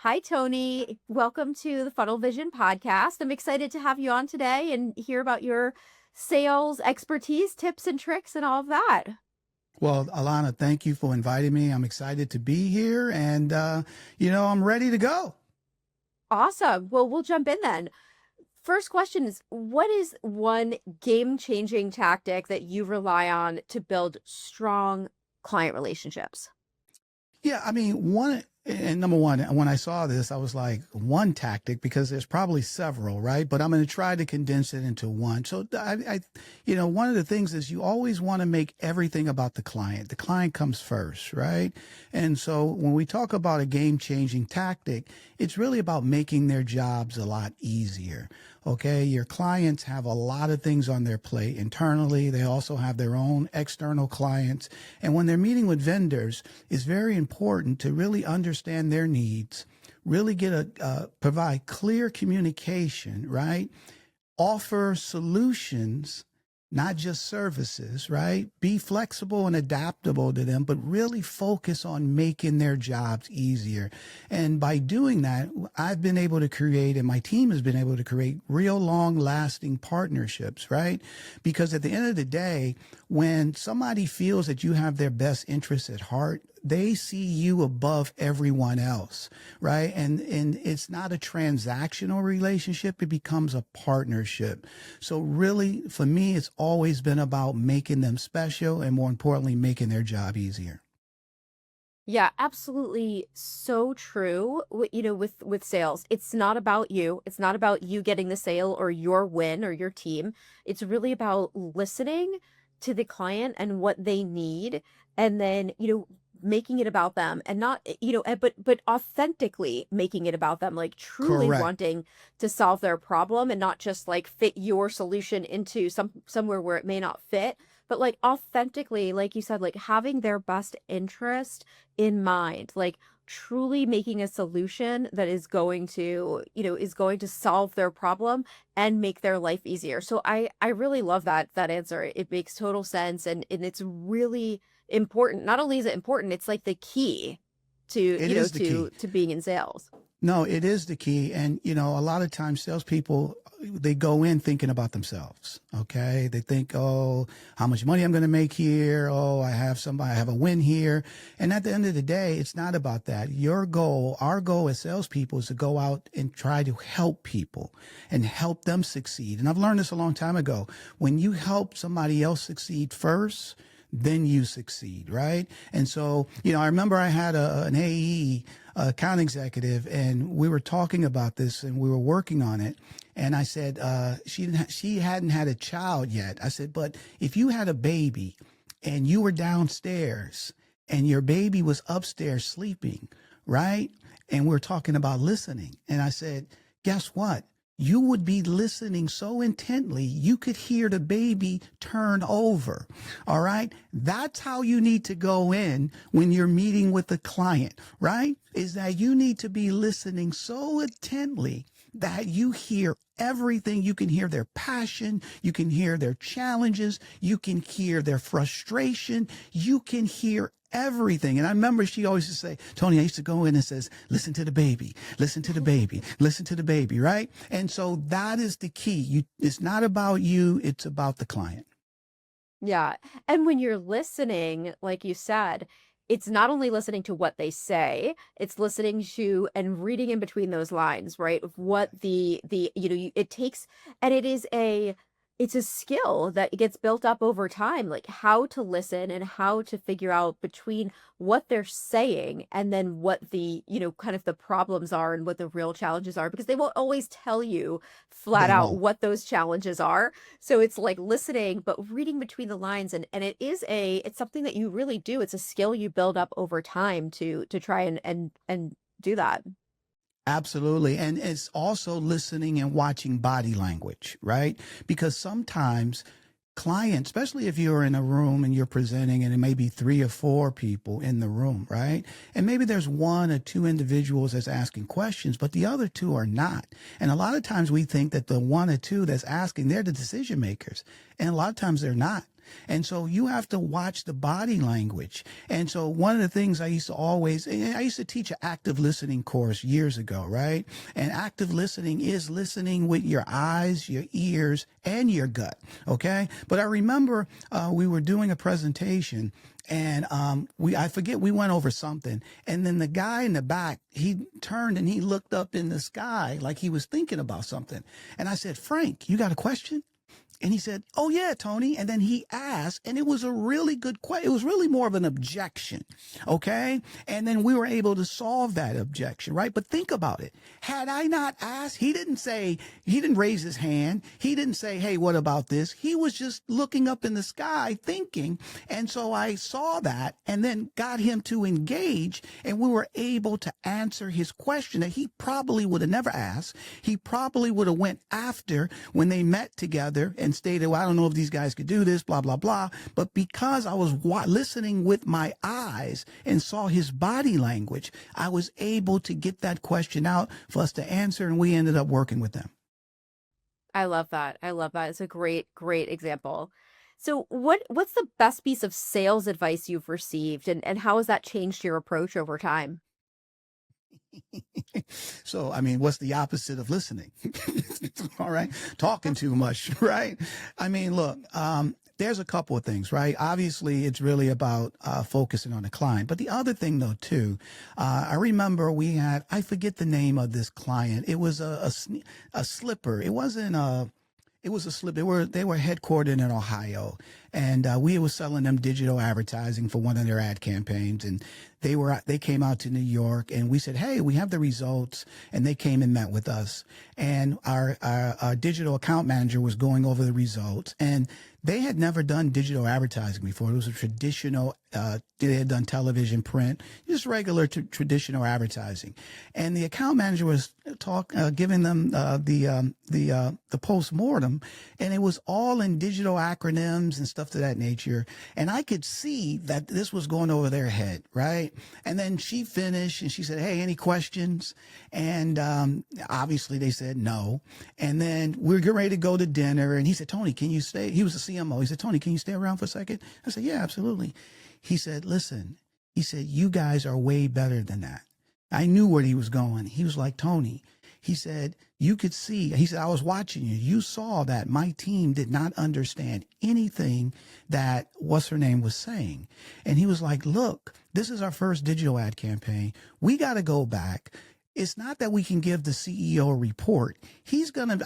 Hi, Tony. Welcome to the Funnel Vision podcast. I'm excited to have you on today and hear about your sales expertise, tips and tricks, and all of that. Well, Alana, thank you for inviting me. I'm excited to be here and, I'm ready to go. Awesome. Well, we'll jump in then. First question is, what is one game-changing tactic that you rely on to build strong client relationships? Yeah, I mean, number one, when I saw this, I was like, one tactic, because there's probably several, right? But I'm going to try to condense it into one. So one of the things is you always want to make everything about the client. The client comes first, right? And so when we talk about a game-changing tactic, it's really about making their jobs a lot easier. Okay, your clients have a lot of things on their plate internally. They also have their own external clients. And when they're meeting with vendors, it's very important to really understand their needs, really provide clear communication, right? Offer solutions, not just services, right? Be flexible and adaptable to them, but really focus on making their jobs easier. And by doing that, I've been able to create, and my team has been able to create, real long lasting partnerships, right? Because at the end of the day, when somebody feels that you have their best interests at heart, they see you above everyone else, right? And it's not a transactional relationship. It becomes a partnership. So really, for me, it's always been about making them special and, more importantly, making their job easier. Yeah, absolutely. So true. With sales, it's not about you. It's not about you getting the sale or your win or your team. It's really about listening to the client and what they need, and then, making it about them and not, but authentically making it about them, like truly Correct. wanting to solve their problem and not just like fit your solution into somewhere where it may not fit, but like authentically, like you said, like having their best interest in mind, like truly making a solution that is going to solve their problem and make their life easier. So I really love that answer. It makes total sense, and it's really important. Not only is it important, it's like the key to, It is the key. to being in sales. No, it is the key. And, a lot of times salespeople, they go in thinking about themselves. Okay. They think, oh, how much money I'm going to make here. Oh, I have a win here. And at the end of the day, it's not about that. Our goal as salespeople is to go out and try to help people and help them succeed. And I've learned this a long time ago. When you help somebody else succeed first, then you succeed, right? And so, I remember I had an AE, account executive, and we were talking about this and we were working on it. And I said, she hadn't had a child yet. I said, but if you had a baby and you were downstairs and your baby was upstairs sleeping, right? And we're talking about listening. And I said, guess what? You would be listening so intently, you could hear the baby turn over. All right. That's how you need to go in when you're meeting with the client, right? Is that you need to be listening so intently that you hear everything. You can hear their passion. You can hear their challenges. You can hear their frustration. You can hear everything. And I remember she always used to say, Tony, I used to go in and says, listen to the baby, listen to the baby, listen to the baby, right? And so that is the key. It's not about you. It's about the client. Yeah. And when you're listening, like you said, it's not only listening to what they say, it's listening to and reading in between those lines, right? Of what it takes, and it's a skill that gets built up over time, like how to listen and how to figure out between what they're saying and then what the, kind of the problems are and what the real challenges are, because they won't always tell you flat They out won't. what those challenges are. So it's like listening, but reading between the lines. And it's something that you really do. It's a skill you build up over time to try and do that. Absolutely. And it's also listening and watching body language, right? Because sometimes clients, especially if you're in a room and you're presenting and it may be 3 or 4 people in the room, right? And maybe there's 1 or 2 individuals that's asking questions, but the other 2 are not. And a lot of times we think that the 1 or 2 that's asking, they're the decision makers. And a lot of times they're not. And so you have to watch the body language. And so one of the things I used to teach an active listening course years ago, right? And active listening is listening with your eyes, your ears, and your gut. Okay. But I remember we were doing a presentation, and I forget, we went over something, and then the guy in the back, he turned and he looked up in the sky like he was thinking about something. And I said, Frank, you got a question? And he said, oh, yeah, Tony. And then he asked, and it was a really good question. It was really more of an objection. Okay. And then we were able to solve that objection, right? But think about it. Had I not asked, he didn't raise his hand. He didn't say, hey, what about this? He was just looking up in the sky thinking. And so I saw that and then got him to engage, and we were able to answer his question that he probably would have never asked. He probably would have went after when they met together and stated, well, I don't know if these guys could do this, blah, blah, blah. But because I was listening with my eyes and saw his body language, I was able to get that question out for us to answer, and we ended up working with them. I love that. I love that. It's a great, great example. So what's the best piece of sales advice you've received, and how has that changed your approach over time? So, I mean, what's the opposite of listening? All right. Talking too much, right? I mean, look, there's a couple of things, right? Obviously, it's really about focusing on the client. But the other thing, though, too, I remember I forget the name of this client. It was a slipper. It wasn't it was a slip. They were headquartered in Ohio, and we were selling them digital advertising for one of their ad campaigns. And they came out to New York, and we said, hey, we have the results. And they came and met with us. And our digital account manager was going over the results, and they had never done digital advertising before. It was a traditional, they had done television, print, just regular traditional advertising. And the account manager was giving them the post-mortem, and it was all in digital acronyms and stuff to that nature. And I could see that this was going over their head, right? And then she finished, and she said, hey, any questions? And obviously they said no. And then we were getting ready to go to dinner, and he said, Tony, can you stay? He was a CMO. He said, Tony, can you stay around for a second? I said, yeah, absolutely. He said, listen, he said, you guys are way better than that. I knew where he was going. He was like, Tony, he said, you could see, he said, I was watching you. You saw that my team did not understand anything that what's her name was saying. And he was like, look, this is our first digital ad campaign. We got to go back. It's not that we can give the CEO a report. He's gonna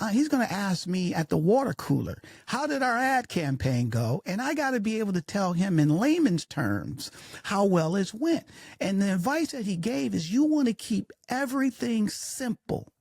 ask me at the water cooler, how did our ad campaign go? And I got to be able to tell him in layman's terms how well it went. And the advice that he gave is, you want to keep everything simple,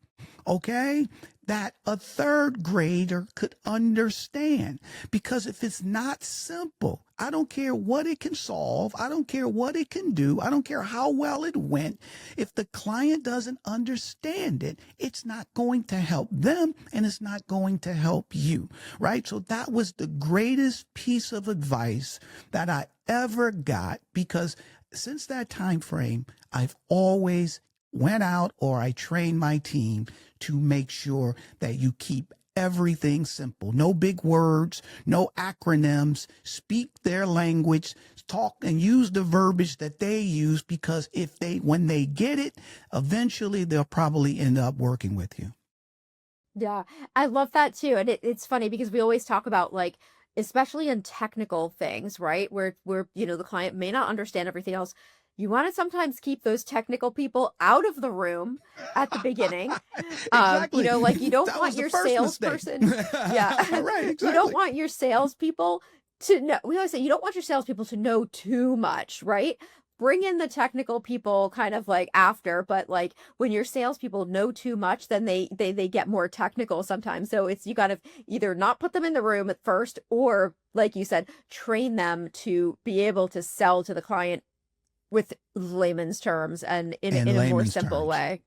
okay? That a third grader could understand. Because if it's not simple, I don't care what it can solve. I don't care what it can do. I don't care how well it went. If the client doesn't understand it, it's not going to help them, and it's not going to help you, right? So that was the greatest piece of advice that I ever got, because since that time frame, I've always went out, or I trained my team to make sure that you keep everything simple. No big words, no acronyms. Speak their language, talk and use the verbiage that they use, because when they get it, eventually they'll probably end up working with you. Yeah, I love that too. And it's funny because we always talk about, like, especially in technical things, right? Where the client may not understand everything else. You want to sometimes keep those technical people out of the room at the beginning. Exactly. Like, you don't That want was the your first salesperson. mistake. Yeah. Right, You don't exactly. want your salespeople to know. We always say you don't want your salespeople to know too much, right? Bring in the technical people kind of like after, but like when your salespeople know too much, then they get more technical sometimes. So you got to either not put them in the room at first, or, like you said, train them to be able to sell to the client with layman's terms and In in a more layman's simple terms. way.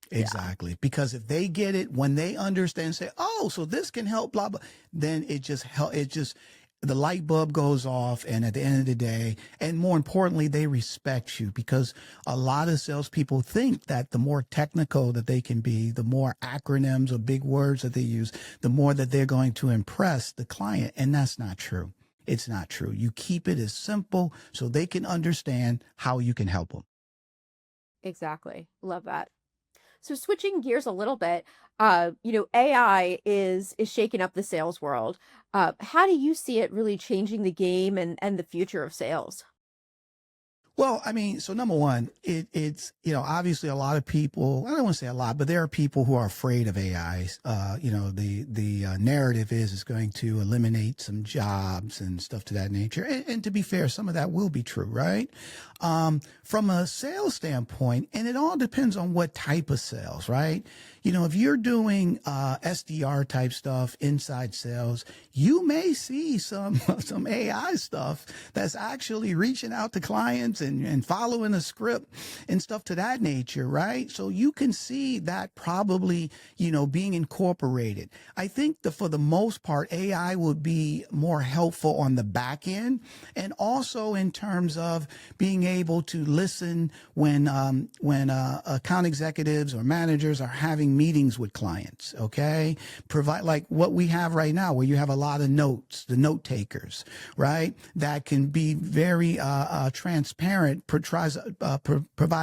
Yeah. Exactly. Because if they get it, when they understand, say, oh, so this can help, blah, blah, then the light bulb goes off. And at the end of the day, and more importantly, they respect you, because a lot of salespeople think that the more technical that they can be, the more acronyms or big words that they use, the more that they're going to impress the client. And that's not true. it's not true. You keep it as simple so they can understand how you can help them. Exactly. Love that. So switching gears a little bit, AI is shaking up the sales world. How do you see it really changing the game and the future of sales? Well, I mean, so number one, it's, obviously a lot of people, I don't want to say a lot, but there are people who are afraid of AI. The narrative is it's going to eliminate some jobs and stuff to that nature. And to be fair, some of that will be true, right? From a sales standpoint, and it all depends on what type of sales, right? If you're doing SDR type stuff, inside sales, you may see some AI stuff that's actually reaching out to clients and following a script and stuff to that nature, right? So you can see that probably, being incorporated. I think for the most part, AI would be more helpful on the back end, and also in terms of being able to listen when account executives or managers are having meetings with clients. Okay, provide like what we have right now, where you have a lot of notes, the note takers, right? That can be very transparent, provide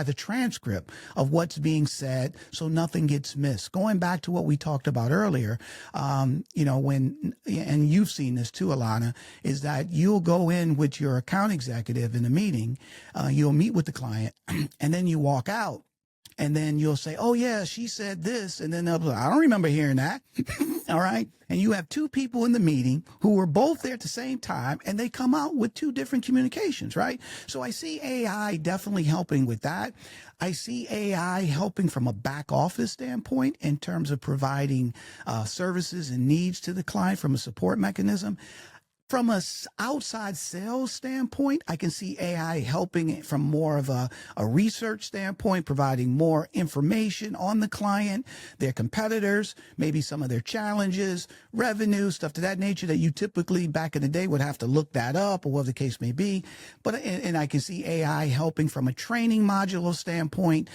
the transcript of what's being said, so nothing gets missed. Going back to what we talked about earlier, and you've seen this too, Elana, is that you'll go in with your account executive in a meeting, you'll meet with the client, and then you walk out. And then you'll say, oh, yeah, she said this. And then they'll be like, I don't remember hearing that. All right. And you have two people in the meeting who were both there at the same time, and they come out with two different communications, right? So I see AI definitely helping with that. I see AI helping from a back office standpoint in terms of providing services and needs to the client from a support mechanism. From a outside sales standpoint, I can see AI helping from more of a research standpoint, providing more information on the client, their competitors, maybe some of their challenges, revenue, stuff to that nature that you typically back in the day would have to look that up or whatever the case may be. But and I can see AI helping from a training module standpoint,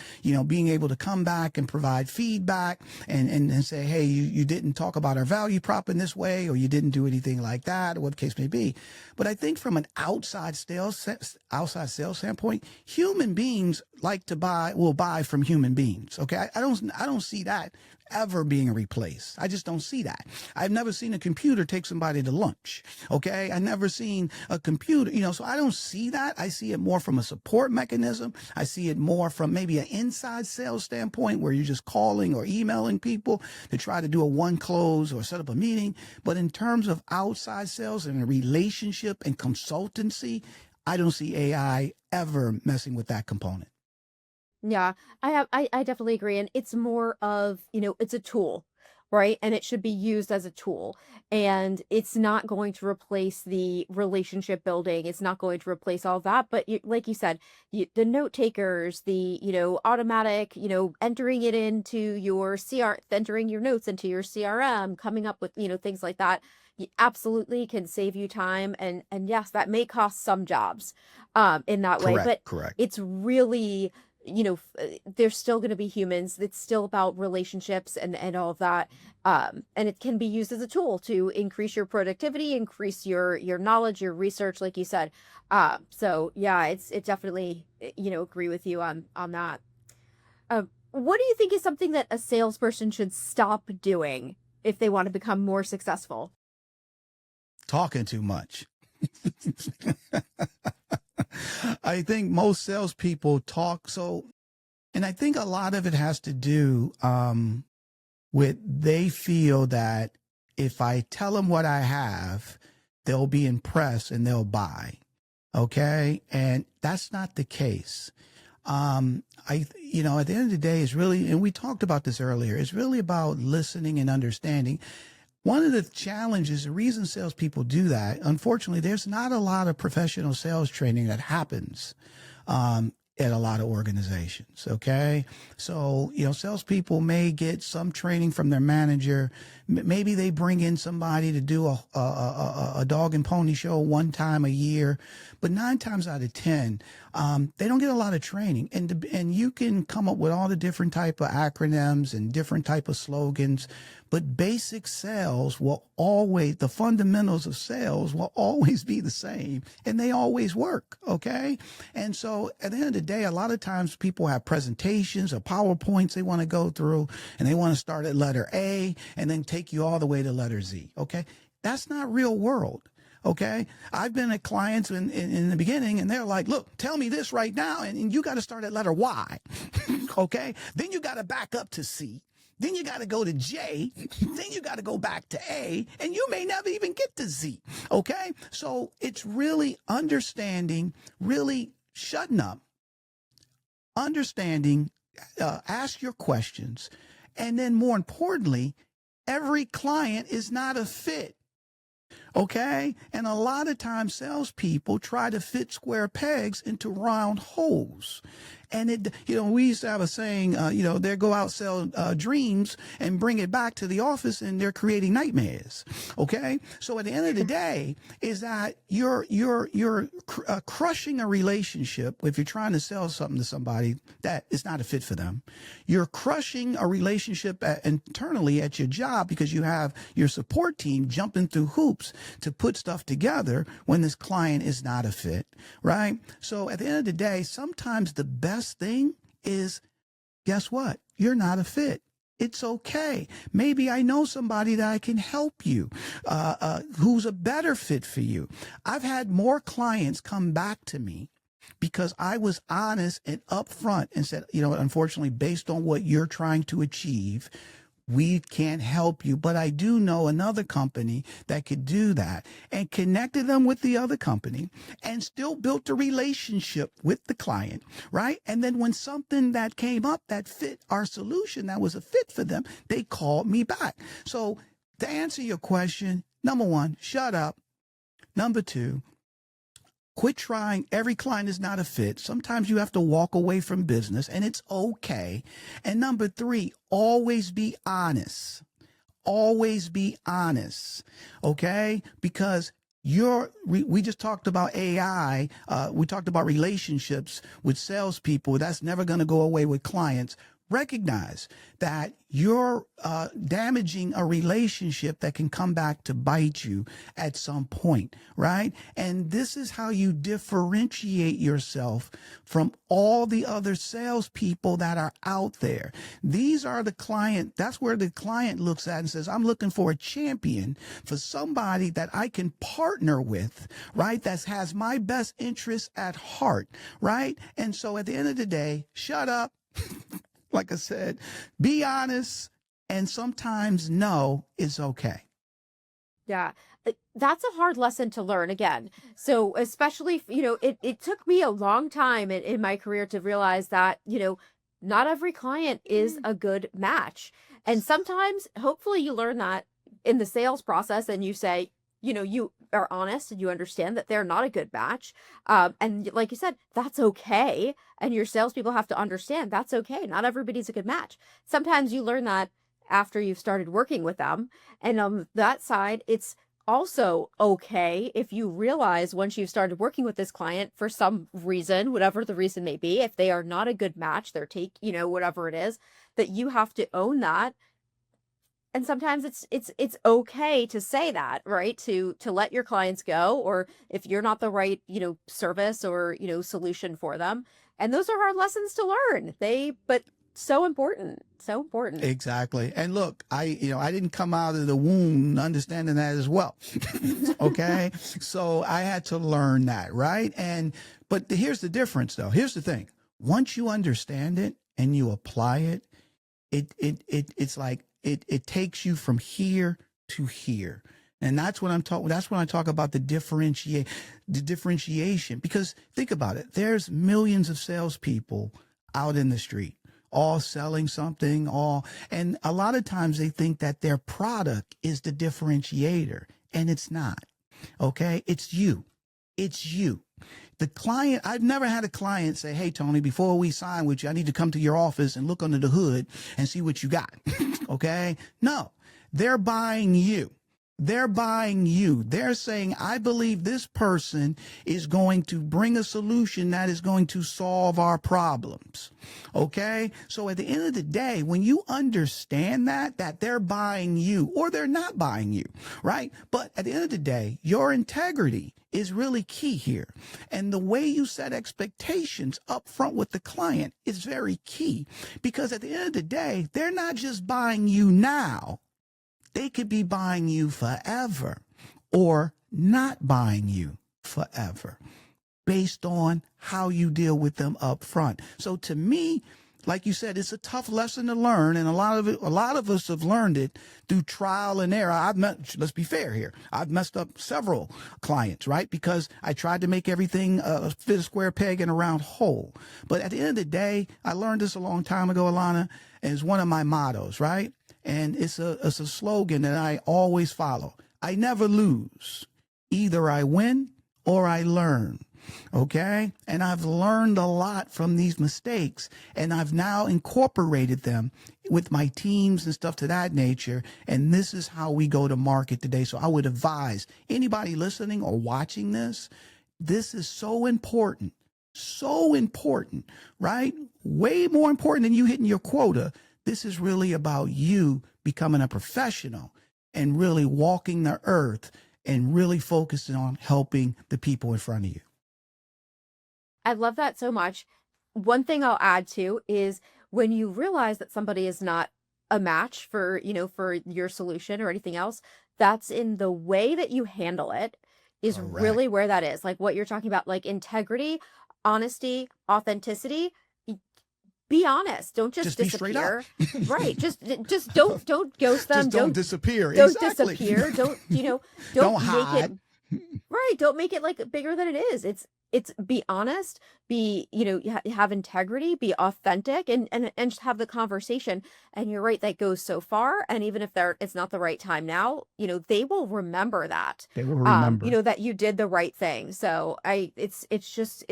being able to come back and provide feedback and say, hey, you didn't talk about our value prop in this way, or you didn't do anything like that, or what case may be. But I think from an outside sales standpoint, human beings will buy from human beings. Okay. I don't see that ever being replaced. I just don't see that. I've never seen a computer take somebody to lunch. Okay. I never seen a computer, so I don't see that. I see it more from a support mechanism. I see it more from maybe an inside sales standpoint, where you're just calling or emailing people to try to do a one close or set up a meeting. But in terms of outside sales and a relationship and consultancy, I don't see AI ever messing with that component. Yeah, I definitely agree. And it's more of, it's a tool, right? And it should be used as a tool. And it's not going to replace the relationship building. It's not going to replace all that. But like you said, the note takers, the, automatic, entering it into your entering your notes into your CRM, coming up with, things like that. You absolutely can save you time. And yes, that may cost some jobs in that way, Correct. but Correct. it's really there's still going to be humans. It's still about relationships and all of that. And it can be used as a tool to increase your productivity, increase your knowledge, your research, like you said. So yeah, it definitely, agree with you on that. What do you think is something that a salesperson should stop doing if they want to become more successful? Talking too much. I think most salespeople talk and I think a lot of it has to do with they feel that if I tell them what I have, they'll be impressed and they'll buy. Okay, and that's not the case. At the end of the day, it's really, and we talked about this earlier, it's really about listening and understanding. One of the challenges, the reason salespeople do that, unfortunately, there's not a lot of professional sales training that happens at a lot of organizations. Okay. So, salespeople may get some training from their manager. Maybe they bring in somebody to do a dog and pony show one time a year. But 9 times out of 10, they don't get a lot of training. And you can come up with all the different type of acronyms and different type of slogans, but basic sales will always, the fundamentals of sales will always be the same, and they always work. Okay. And so at the end of the day, a lot of times people have presentations or PowerPoints they want to go through, and they want to start at letter A and then take you all the way to letter Z. Okay. That's not real world. Okay. I've been at clients in the beginning, and they're like, look, tell me this right now. And you got to start at letter Y. Okay. Then you got to back up to C. Then you got to go to J. Then you got to go back to A, and you may never even get to Z. Okay. So it's really understanding, really shutting up, understanding, ask your questions. And then more importantly, every client is not a fit. Okay. And a lot of times salespeople try to fit square pegs into round holes. And we used to have a saying, they go out, sell dreams and bring it back to the office, and they're creating nightmares. Okay. So at the end of the day is that you're crushing a relationship if you're trying to sell something to somebody that is not a fit for them. You're crushing a relationship internally at your job because you have your support team jumping through hoops to put stuff together when this client is not a fit. Right. So at the end of the day, sometimes the best thing is, guess what? You're not a fit. It's okay. Maybe I know somebody that I can help you, who's a better fit for you. I've had more clients come back to me because I was honest and upfront and said, unfortunately, based on what you're trying to achieve, we can't help you, but I do know another company that could do that, and connected them with the other company and still built a relationship with the client, right? And then when something that came up that fit our solution, that was a fit for them, they called me back. So to answer your question, number one, shut up. Number two, quit trying. Every client is not a fit. Sometimes you have to walk away from business, and it's okay. And number three, always be honest. Always be honest. Okay? Because we just talked about AI. We talked about relationships with salespeople. That's never going to go away with clients. Recognize that you're damaging a relationship that can come back to bite you at some point, right? And this is how you differentiate yourself from all the other salespeople that are out there. These are the client. That's where the client looks at and says, I'm looking for a champion, for somebody that I can partner with, right? That has my best interests at heart, right? And so at the end of the day, shut up. Like I said, be honest, and sometimes no is okay. Yeah. That's a hard lesson to learn again. So especially, it took me a long time in my career to realize that, not every client is a good match. And sometimes, hopefully you learn that in the sales process, and you say, you are honest and you understand that they're not a good match. And like you said, that's okay. And your salespeople have to understand that's okay. Not everybody's a good match. Sometimes you learn that after you've started working with them. And on that side, it's also okay if you realize once you've started working with this client for some reason, whatever the reason may be, if they are not a good match, whatever it is, that you have to own that. And sometimes it's okay to say that, right? To let your clients go, or if you're not the right, service or, solution for them. And those are hard lessons to learn. But so important, so important. Exactly. And look, I didn't come out of the womb understanding that as well. Okay. So I had to learn that, right? But here's the difference though. Here's the thing. Once you understand it and you apply it, it's like, it takes you from here to here. And that's when that's when I talk about the differentiation, because think about it. There's millions of salespeople out in the street, all selling something, and a lot of times they think that their product is the differentiator, and it's not. Okay. It's you. It's you. The client, I've never had a client say, hey, Tony, before we sign with you, I need to come to your office and look under the hood and see what you got. Okay. No, they're buying you. They're buying you. They're saying, I believe this person is going to bring a solution that is going to solve our problems. Okay? So at the end of the day, when you understand that they're buying you or they're not buying you, right? But at the end of the day, your integrity is really key here. And the way you set expectations up front with the client is very key, because at the end of the day, they're not just buying you now. They could be buying you forever or not buying you forever based on how you deal with them up front. So to me, like you said, it's a tough lesson to learn, and a lot of us have learned it through trial and error. Let's be fair here. I've messed up several clients, right? Because I tried to make everything fit a square peg in a round hole. But at the end of the day, I learned this a long time ago, Elana, and it's one of my mottos, right? And it's a slogan that I always follow. I never lose. Either I win or I learn. Okay? And I've learned a lot from these mistakes, and I've now incorporated them with my teams and stuff to that nature. And this is how we go to market today. So I would advise anybody listening or watching this, this is so important, right? Way more important than you hitting your quota. This is really about you becoming a professional and really walking the earth and really focusing on helping the people in front of you. I love that so much. One thing I'll add to is when you realize that somebody is not a match for, for your solution or anything else, that's in the way that you handle it is Correct. really where that is. Like what you're talking about, like integrity, honesty, authenticity. Be honest. Don't just be straight up. disappear. Right. Just don't ghost them. Just don't disappear. Don't Exactly. disappear. Don't Don't make hide. it right. Don't make it like bigger than it is. It's be honest, be, have integrity, be authentic, and just have the conversation. And you're right, that goes so far. And even if it's not the right time now, they will remember that. They will remember. That you did the right thing. So it's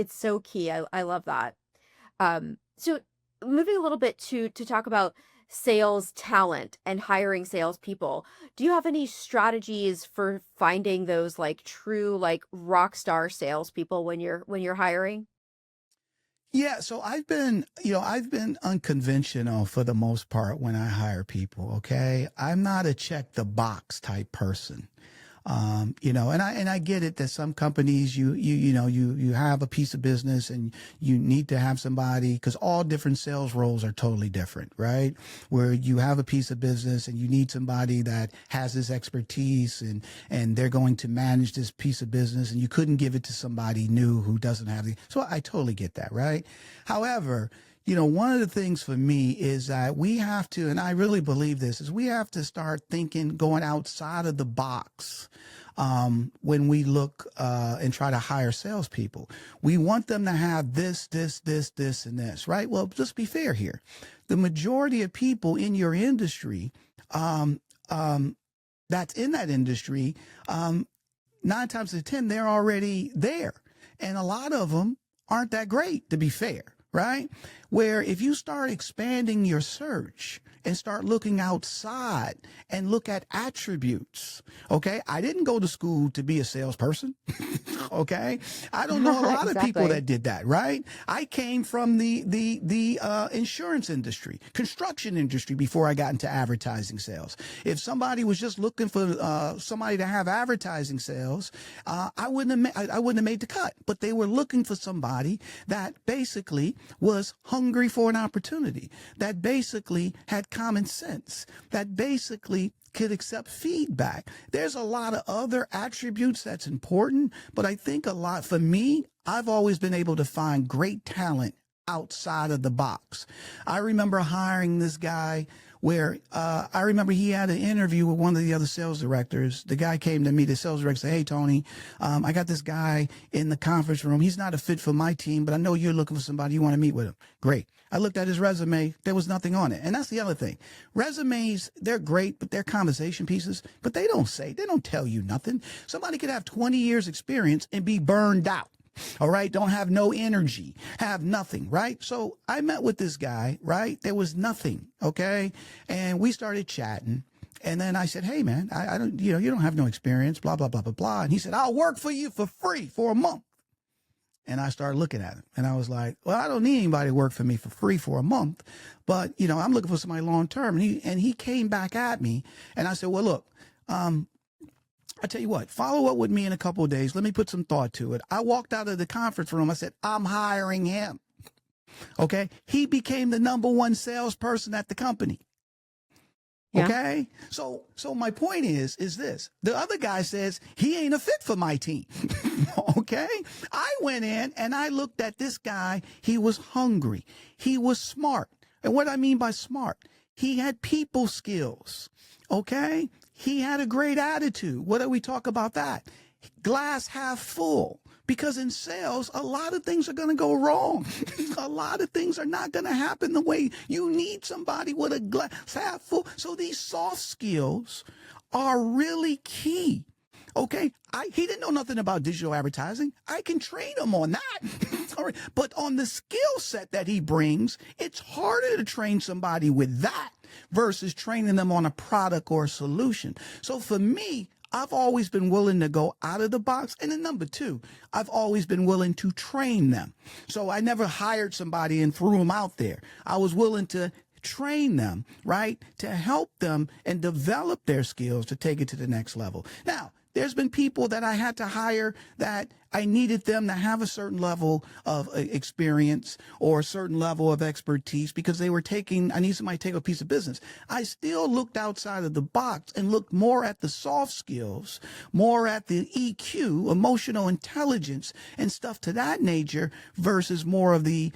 so key. I love that. So moving a little bit to talk about sales talent and hiring salespeople, do you have any strategies for finding those like true like rock star salespeople when you're hiring? Yeah, so I've been unconventional for the most part when I hire people. Okay, I'm not a check the box type person. And I get it that some companies you have a piece of business and you need to have somebody, because all different sales roles are totally different, right? Where you have a piece of business and you need somebody that has this expertise and they're going to manage this piece of business, and you couldn't give it to somebody new who doesn't have the. So I totally get that, right? However, one of the things for me is that we have to, and I really believe this, is we have to start thinking, going outside of the box when we look and try to hire salespeople. We want them to have this, and this, right? Well, let's be fair here. The majority of people in your industry, that's in that industry, 9 times out of 10, they're already there. And a lot of them aren't that great, to be fair. Right? Where if you start expanding your search and start looking outside and look at attributes, okay? I didn't go to school to be a salesperson, okay? I don't know a lot of people that did that, right? I came from the insurance industry, construction industry before I got into advertising sales. If somebody was just looking for somebody to have advertising sales, I wouldn't have made the cut. But they were looking for somebody that basically was hungry for an opportunity, that basically had common sense, that basically could accept feedback. There's a lot of other attributes that's important, but I think for me, I've always been able to find great talent outside of the box. I remember hiring this guy where I remember he had an interview with one of the other sales directors. The guy came to me, the sales director, said, "Hey, Tony, I got this guy in the conference room. He's not a fit for my team, but I know you're looking for somebody. You want to meet with him." Great. I looked at his resume. There was nothing on it. And that's the other thing. Resumes, they're great, but they're conversation pieces, but they don't tell you nothing. Somebody could have 20 years experience and be burned out. All right. Don't have no energy, have nothing. Right. So I met with this guy. Right. There was nothing. Okay. And we started chatting. And then I said, hey, man, I don't, you don't have no experience, blah, blah, blah, blah, blah. And he said, I'll work for you for free for a month. And I started looking at him and I was like, well, I don't need anybody to work for me for free for a month, but I'm looking for somebody long term. And he came back at me and I said, well, look, I tell you what, follow up with me in a couple of days. Let me put some thought to it. I walked out of the conference room. I said, I'm hiring him. Okay. He became the #1 salesperson at the company. Yeah. Okay. So my point is this. The other guy says he ain't a fit for my team. Okay. I went in and I looked at this guy. He was hungry. He was smart. And what I mean by smart, he had people skills. Okay. He had a great attitude. What do we talk about that? Glass half full. Because in sales, a lot of things are going to go wrong. A lot of things are not going to happen the way you need somebody with a glass half full. So these soft skills are really key. Okay, he didn't know nothing about digital advertising. I can train him on that. All right. But on the skill set that he brings, it's harder to train somebody with that versus training them on a product or a solution. So for me, I've always been willing to go out of the box. And then number 2, I've always been willing to train them. So I never hired somebody and threw them out there. I was willing to train them, right, to help them and develop their skills to take it to the next level. Now, there's been people that I had to hire that I needed them to have a certain level of experience or a certain level of expertise because I need somebody to take a piece of business. I still looked outside of the box and looked more at the soft skills, more at the EQ, emotional intelligence and stuff to that nature versus more of the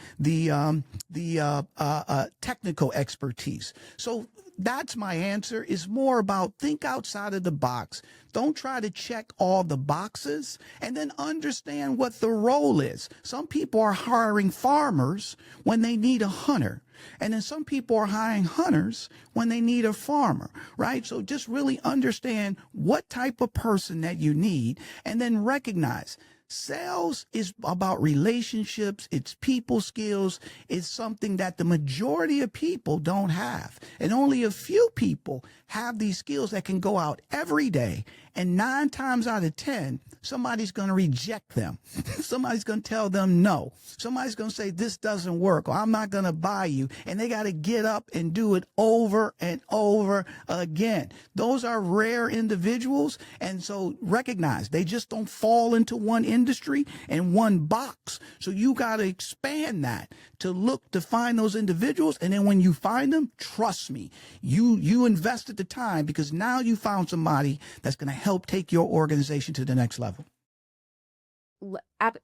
technical expertise. So that's my answer, is more about think outside of the box. Don't try to check all the boxes and then understand what the role is. Some people are hiring farmers when they need a hunter. And then some people are hiring hunters when they need a farmer, right? So just really understand what type of person that you need and then recognize sales is about relationships. It's people skills. It's something that the majority of people don't have. And only a few people have these skills that can go out every day. And 9 times out of 10, somebody's going to reject them. Somebody's going to tell them no. Somebody's going to say, this doesn't work, or I'm not going to buy you. And they got to get up and do it over and over again. Those are rare individuals. And so recognize they just don't fall into one industry and one box. So you got to expand that to look to find those individuals. And then when you find them, trust me, you invested the time because now you found somebody that's going to help take your organization to the next level.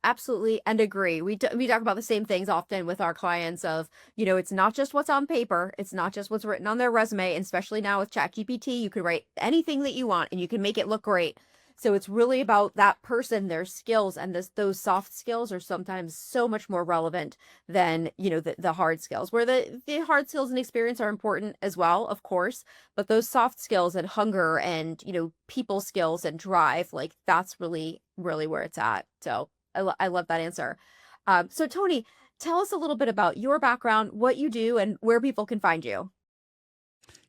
Absolutely, and agree. We talk about the same things often with our clients of, it's not just what's on paper. It's not just what's written on their resume. And especially now with ChatGPT, you can write anything that you want and you can make it look great. So it's really about that person, their skills, and those soft skills are sometimes so much more relevant than, the hard skills, where the hard skills and experience are important as well, of course, but those soft skills and hunger and, people skills and drive, like that's really, really where it's at. So I love that answer. So Tony, tell us a little bit about your background, what you do, and where people can find you.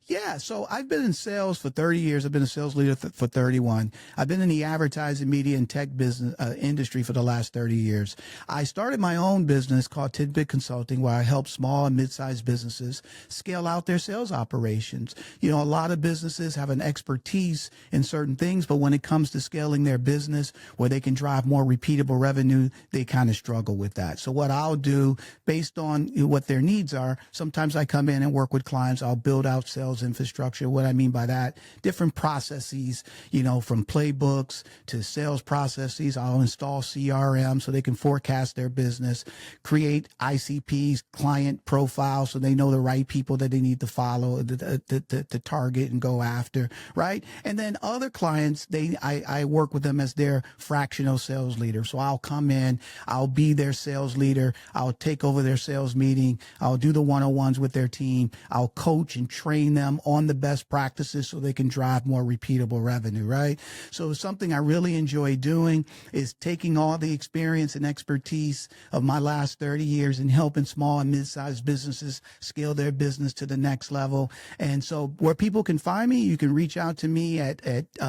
Yeah, so I've been in sales for 30 years. I've been a sales leader for 31. I've been in the advertising, media, and tech business industry for the last 30 years. I started my own business called Tidbit Consulting, where I help small and mid-sized businesses scale out their sales operations. A lot of businesses have an expertise in certain things, but when it comes to scaling their business where they can drive more repeatable revenue, they kind of struggle with that. So what I'll do based on what their needs are, sometimes I come in and work with clients. I'll build out sales infrastructure. What I mean by that, different processes, from playbooks to sales processes. I'll install CRM so they can forecast their business, create ICPs, client profiles, so they know the right people that they need to follow, to target and go after, right? And then other clients, I work with them as their fractional sales leader. So I'll come in, I'll be their sales leader, I'll take over their sales meeting, I'll do the one-on-ones with their team, I'll coach and train them them on the best practices so they can drive more repeatable revenue, right? So something I really enjoy doing is taking all the experience and expertise of my last 30 years and helping small and mid-sized businesses scale their business to the next level. And so where people can find me, you can reach out to me at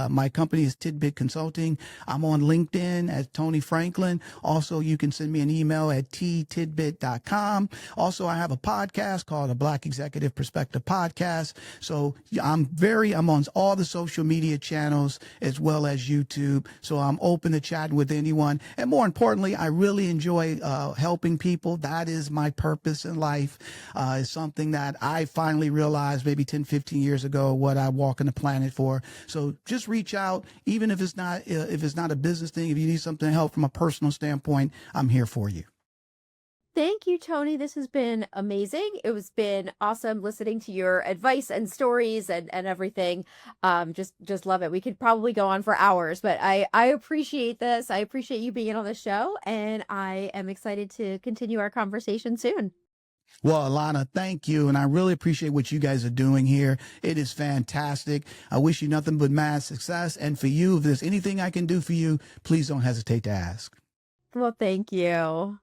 my company is Tidbit Consulting. I'm on LinkedIn as Tony Franklin. Also, you can send me an email at ttidbit.com. Also, I have a podcast called the Black Executive Perspective Podcast. So I'm on all the social media channels as well as YouTube. So I'm open to chatting with anyone. And more importantly, I really enjoy helping people. That is my purpose in life. It's something that I finally realized maybe 10, 15 years ago what I walk on the planet for. So just reach out, even if it's not a business thing. If you need something to help from a personal standpoint, I'm here for you. Thank you, Tony. This has been amazing. It was been awesome listening to your advice and stories and everything. Just love it. We could probably go on for hours, but I appreciate this. I appreciate you being on the show, and I am excited to continue our conversation soon. Well, Elana, thank you. And I really appreciate what you guys are doing here. It is fantastic. I wish you nothing but mad success. And for you, if there's anything I can do for you, please don't hesitate to ask. Well, thank you.